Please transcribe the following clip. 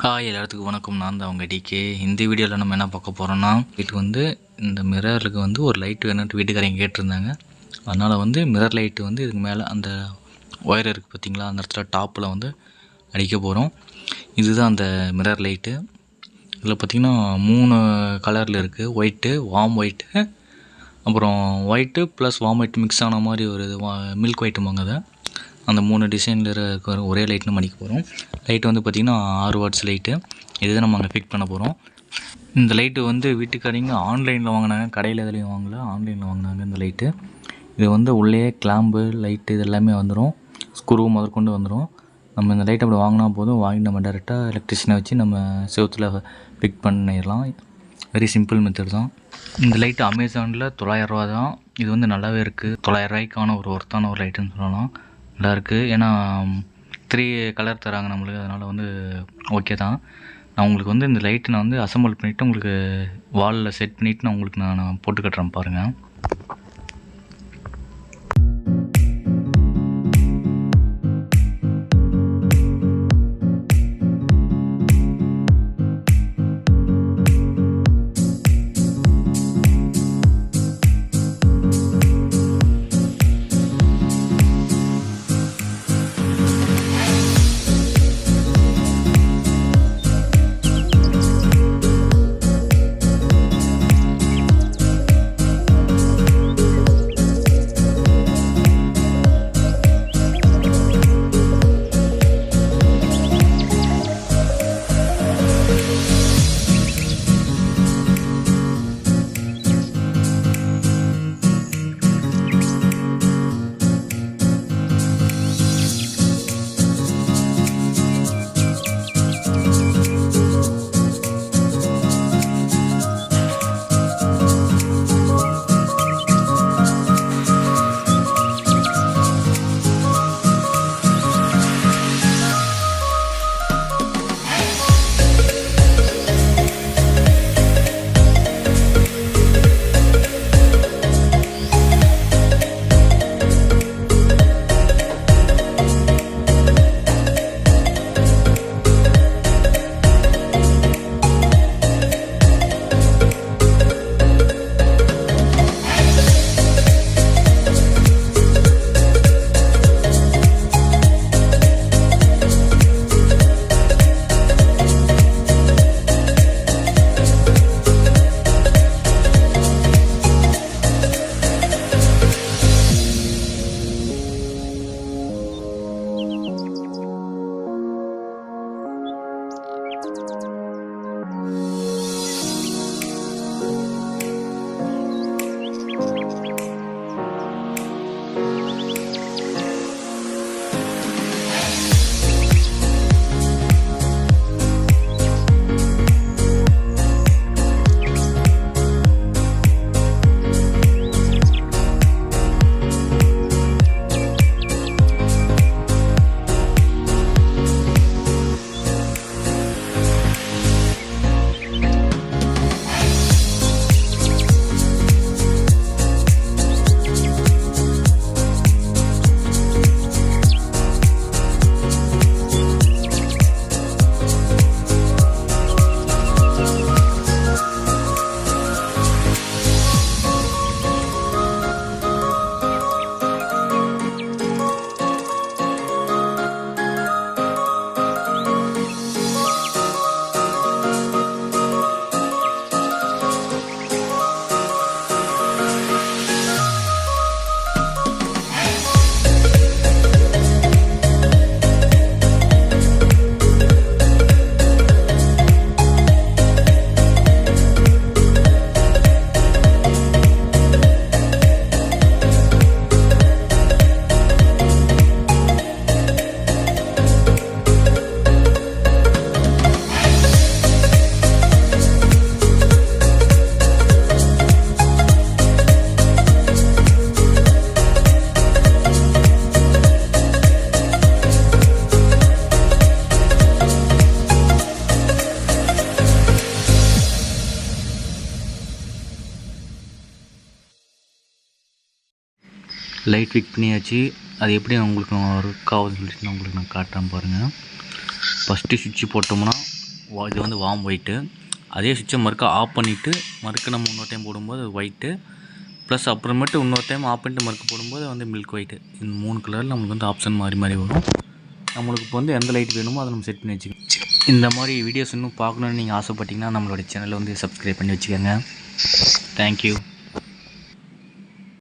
Hi எல்லாத்துக்கும் வணக்கம். நான் தான் அவங்க டிகே. இந்த வீடியோவில் நம்ம என்ன பார்க்க போகிறோன்னா, இந்த மிரருக்கு ஒரு லைட் வேணுன்ட்டு வீட்டுக்காரங்க கேட்டிருந்தாங்க. அதனால் மிரர் லைட்டு இதுக்கு மேலே அந்த ஒயர் இருக்குது பார்த்திங்களா, அந்த இடத்துல டாப்பில் அடிக்க போகிறோம். இதுதான் அந்த மிரர் லைட்டு. இதில் பார்த்திங்கன்னா 3 கலரில் இருக்குது. ஒயிட்டு, வார்ம் ஒயிட்டு, அப்புறம் white plus warm white mix ஆன மாதிரி ஒரு மில்க் ஒயிட்டுமாங்க. அதை அந்த 3 டிசைனில் இருக்கிற ஒரே லைட் நம்ம அடிக்க போகிறோம். லைட்டு பார்த்திங்கன்னா 6 வாட்ஸ் லைட்டு. இதுதான் நம்ம அங்கே ஃபிட் பண்ண போகிறோம். இந்த லைட்டு வீட்டுக்காரங்க ஆன்லைனில் வாங்கினாங்க, கடையில் எதுலேயும் வாங்கல, ஆன்லைனில் வாங்கினாங்க இந்த லைட்டு. இது உள்ளே கிளாம்பு லைட்டு இது எல்லாமே வந்துடும், ஸ்க்ரூ முதற்கொண்டு வந்துடும். நம்ம இந்த லைட் அப்படி வாங்கினா போதும், வாங்கி நம்ம டேரெக்டாக எலக்ட்ரிஷனை வச்சு நம்ம செவுத்தில் ஃபிட் பண்ணிடலாம். வெரி சிம்பிள் மெத்தட் தான். இந்த லைட்டு அமேசானில் 900 ரூபா தான். இது நல்லாவே இருக்குது. 900 ரூபாய்க்கான ஒரு ஒர்த்தான ஒரு லைட்டுன்னு சொல்லலாம். நல்லாயிருக்கு. ஏன்னா 3 கலர் தராங்க நம்மளுக்கு, அதனால் ஓகே தான். நான் உங்களுக்கு இந்த லைட்டு நான் அசம்பிள் பண்ணிவிட்டு உங்களுக்கு வாலில் செட் பண்ணிவிட்டு நான் உங்களுக்கு நான் போட்டு கட்டுறேன் பாருங்கள். லைட் ஃபிட் பண்ணியாச்சு. அது எப்படி நான் உங்களுக்கு ஒர்க் ஆகுதுன்னு சொல்லிட்டு நான் உங்களுக்கு காட்டுறேன் பாருங்கள். ஃபஸ்ட்டு சுவிட்சு போட்டோம்னா இது வந்து வார்ம் ஒயிட்டு. அதே சுவிட்சை மறுக்கா ஆஃப் பண்ணிவிட்டு மறுக்க நம்ம இன்னொரு டைம் போடும்போது ஒயிட்டு, ப்ளஸ் அப்புறமேட்டு இன்னொரு டைம் ஆஃப் பண்ணிட்டு மறுக்க போடும்போது வந்து மில்க் ஒயிட்டு. இந்த 3 கலரில் நம்மளுக்கு வந்து ஆப்ஷன் மாறி மாறி வரும். நம்மளுக்கு இப்போ வந்து எந்த லைட் வேணுமோ அதை நம்ம செட் பண்ணி வச்சுக்கணும். இந்த மாதிரி வீடியோஸ் இன்னும் பார்க்கணுன்னு நீங்கள் ஆசைப்பட்டீங்கன்னா நம்மளோட சேனலை வந்து சப்ஸ்கிரைப் பண்ணி வச்சுக்கோங்க. தேங்க்யூ.